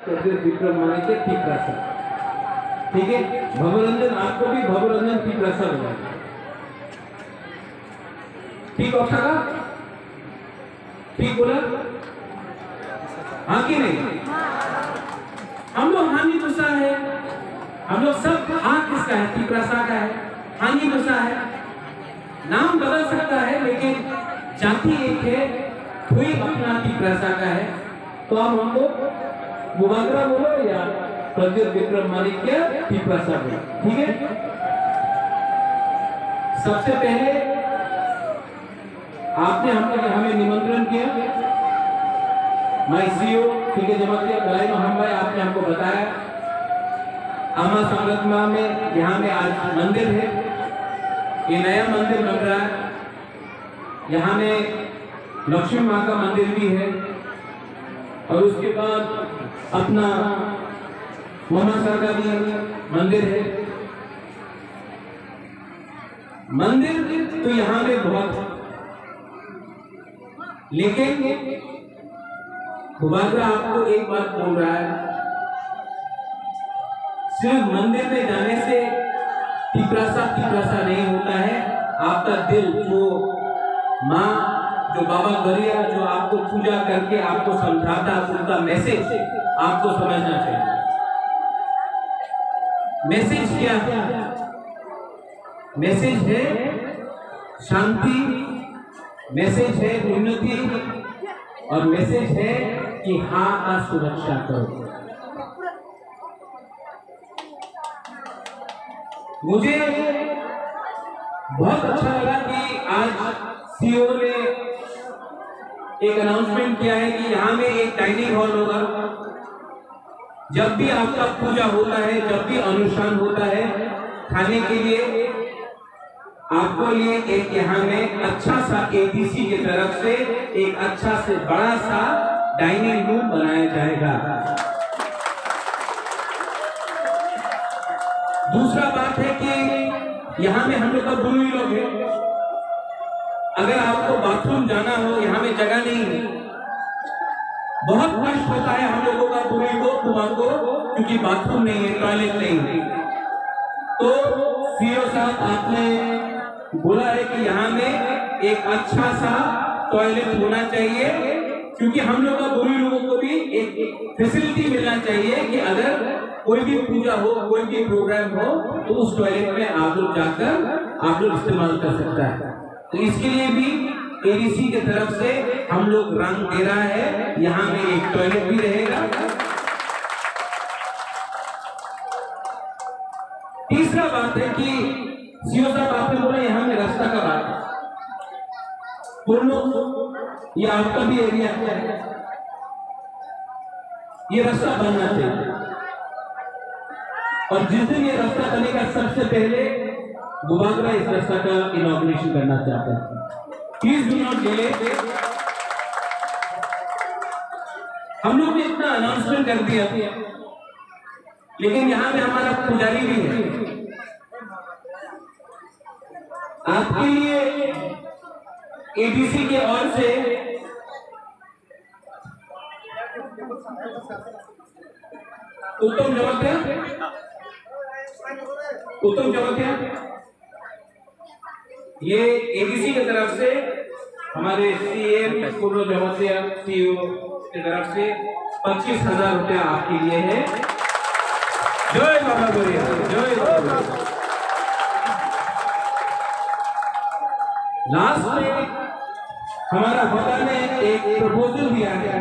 विक्रमादित्य तिप्रसा, ठीक है। भवरंजन आपको भी भवरंजन तिप्रसा बोला, ठीक ऑप्शन का ठीक बोला, हाँ कि नहीं? हम लोग हानि दुसा है, हम लोग सब हाँ किसका है? तिप्रसा का है, हानि दुसा है। नाम बदल सकता है लेकिन जाति एक है, कोई अपना तिप्रसा का है। तो आप हमको मुबागरा बोलो या प्रज्वल विक्रमादित्य तिप्रसा बोलो, ठीक है। सबसे पहले आपने हमें निमंत्रण किया, मैं सीओ ठीक है जमातिया गलाई महम भाई, आपने हमको बताया आमा संगतमा में यहाँ में आज मंदिर है, ये नया मंदिर बन रहा है। यहाँ में लक्ष्मी माँ का मंदिर भी है और उसके बाद अपना मोहम्मद सर का भी मंदिर है। मंदिर तो यहाँ में बहुत है, लेकिन मुबागरा आपको एक बात बोल रहा है, सिर्फ मंदिर में जाने से तिप्रसा नहीं होता है। आपका दिल जो माँ जो बाबा गरिया जो आपको पूजा करके आपको समझाता, उनका मैसेज आपको समझना चाहिए। मैसेज क्या है? मैसेज है शांति, मैसेज है उन्नति और मैसेज है कि हाँ का सुरक्षा करो। मुझे बहुत अच्छा लगा कि आज सीओ ने एक अनाउंसमेंट किया है कि यहाँ में एक डाइनिंग हॉल होगा। जब भी आपका पूजा होता है, जब भी अनुष्ठान होता है, खाने के लिए आपको लिए एक यहाँ में अच्छा सा एबीसी की तरफ से एक अच्छा से बड़ा सा डाइनिंग रूम बनाया जाएगा। दूसरा बात है कि यहाँ में हम लोग का गुरु लोग हैं, अगर आपको बाथरूम जाना हो, यहाँ में जगह नहीं है, बहुत कष्ट होता है हम लोगों का बुरी को कुमार को, क्योंकि बाथरूम नहीं है, टॉयलेट नहीं है। तो सीओ साहब आपने बोला है कि यहाँ में एक अच्छा सा टॉयलेट होना चाहिए, क्योंकि हम लोग का बुरी लोगों को भी एक फैसिलिटी मिलना चाहिए कि अगर कोई भी पूजा हो, कोई भी प्रोग्राम हो, तो उस टॉयलेट में आप लोग जाकर आप लोग इस्तेमाल कर सकता है। तो इसके लिए भी एडीसी की तरफ से हम लोग रंग दे रहा है, यहाँ में एक टॉयलेट भी रहेगा। तीसरा बात है कि सीओ साहब आपने बोला यहाँ में रास्ता का बात है, ये आपका भी एरिया है, ये रास्ता बनना चाहिए। और जिस दिन ये रास्ता बनेगा, सबसे पहले मुबागरा इस रास्ता का इनॉग्रेशन करना चाहता है। Please do not delay. हम लोग ने इतना अनाउंसमेंट कर दिया, लेकिन यहाँ में हमारा पुजारी भी है। आपके लिए एडीसी के ओर से उत्तम जमातिया, ये एडीसी की तरफ से हमारे सीएम पूर्व जमातिया सीओ की तरफ से 25,000 रुपया आपके लिए है। जय बाबा गरिया, जय बाबा। लास्ट में हमारा बता ने एक प्रपोजल दिया है,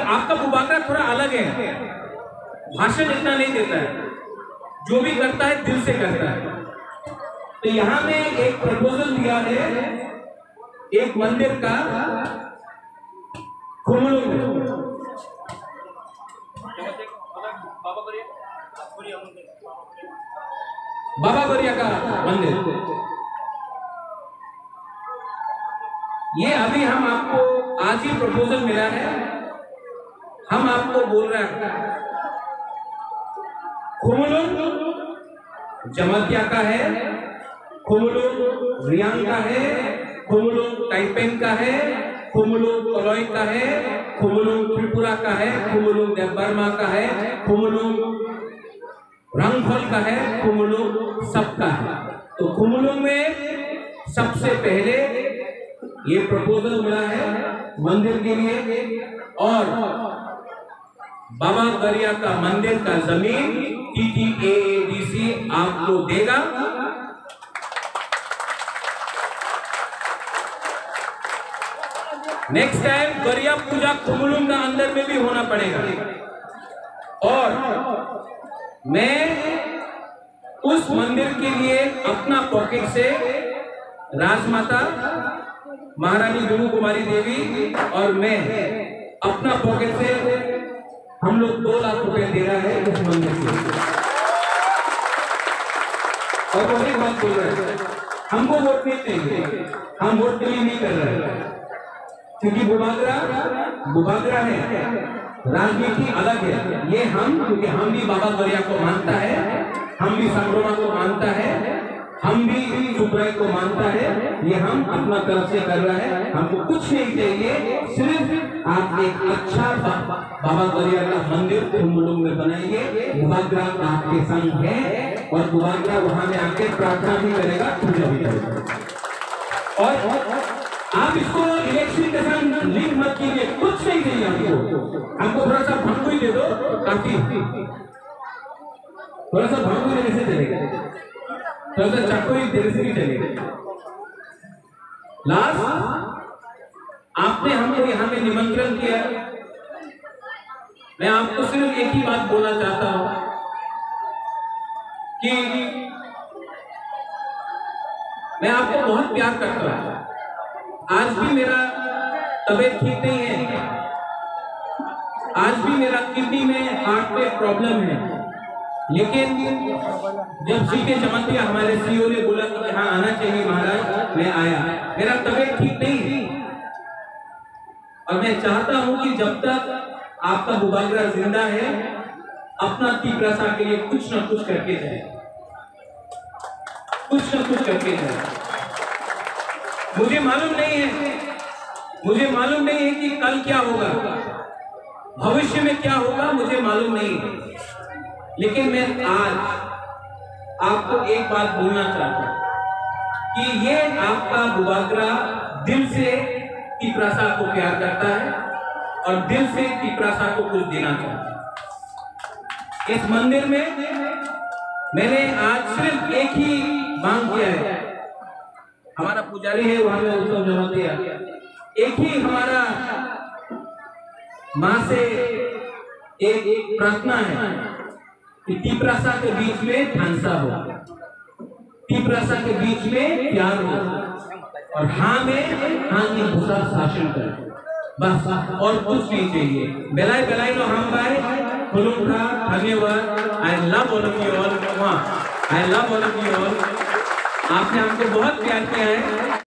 आपका मुबागरा थोड़ा अलग है, भाषण इतना नहीं देता है, जो भी करता है दिल से करता है। तो यहाँ में एक प्रपोजल दिया है एक मंदिर का बाबा गरिया का मंदिर। ये अभी हम आपको आज ही प्रपोजल मिला है, हम आपको बोल रहे हैं खुमुलुंग जमातिया का है, खुमुलुंग रियांग का है, खुमुलुंग टाइपेन का है, खुमुलुंग कोलोई का है, खुमुलुंग त्रिपुरा का है, खुमुलुंग देवबर्मा का है, खुमुलुंग रंगफल का है, खुमुलुंग सबका है। तो खुमुलुंग में सबसे पहले ये प्रपोजल मिला है मंदिर के लिए, और बाबा गरिया का मंदिर का जमीन TTAADC आपको देगा। नेक्स्ट टाइम गरिया पूजा खुमुलुंग का अंदर में भी होना पड़ेगा, और मैं उस मंदिर के लिए अपना पॉकेट से राजमाता महारानी गुरु कुमारी देवी और मैं अपना पॉकेट से हम लोग 2 लाख रुपए दे रहा है उस मंदिर से। और वो एक बात बोल रहे हैं, हमको वोट नहीं चाहिए, हम वोट के लिए नहीं कर रहे हैं, क्योंकि बुबागरा है, राजनीति अलग है। ये हम, क्योंकि हम भी बाबा गरिया को मानता है, हम भी संग्रोमा को मानता है, हम भी सुब्राय को मानता है, ये हम अपना तरफ से कर रहा है। हमको कुछ नहीं चाहिए, सिर्फ आप एक अच्छा बाबा गरिया का मंदिर खुमुलुंग में बनाइए। बुबागरा आपके संग है, और बुबागरा वहां में आके प्रार्थना भी करेगा, पूजा भी करेगा। और आप इसको इलेक्शन के साथ लिंक मत कीजिए, कुछ नहीं चाहिए हमको थोड़ा सा भंगू ही दे दो, काफी, थोड़ा सा भंगू देने से चलेगा, थोड़ा सा चाकू ही देने से भी चलेगा। लास्ट आपने हमको यहाँ में निमंत्रण किया, मैं आपको सिर्फ एक ही बात बोलना चाहता हूं कि मैं आपको बहुत प्यार करता हूं। आज भी मेरा तबीयत ठीक नहीं है, आज भी मेरा किडनी में हार्ट में प्रॉब्लम है, लेकिन जब सीके चमतिया हमारे CEO ने बोला कि यहाँ आना चाहिए महाराज, मैं आया। मेरा तबीयत ठीक नहीं है, और मैं चाहता हूं कि जब तक आपका बुबागरा जिंदा है, अपना तीव्रता के लिए कुछ न कुछ करके जाए, कुछ न कुछ करके जाए। मुझे मालूम नहीं है कि कल क्या होगा, भविष्य में क्या होगा, मुझे मालूम नहीं है, लेकिन मैं आज आपको एक बात बोलना चाहता हूं कि ये आपका बुबागरा दिल से तीव्रता को प्यार करता है, और दिल से तीव्रता को कुछ देना चाहता है। इस मंदिर में मैंने आज सिर्फ एक ही मांग किया है, हमारा पुजारी है वहां में उत्सव जमा दिया, एक ही हमारा मां से एक प्रार्थना है कि तीव्रता के बीच में ढांसा हो, तीव्रता के बीच में प्यार हो, और हाँ में हाँ की भूसा शासन करे, बस, और कुछ नहीं चाहिए। बेलाई नो हम भाई खुलूं था, धन्यवाद। I love all of you all, I love all of you all. आपने हमको बहुत प्यार किया है।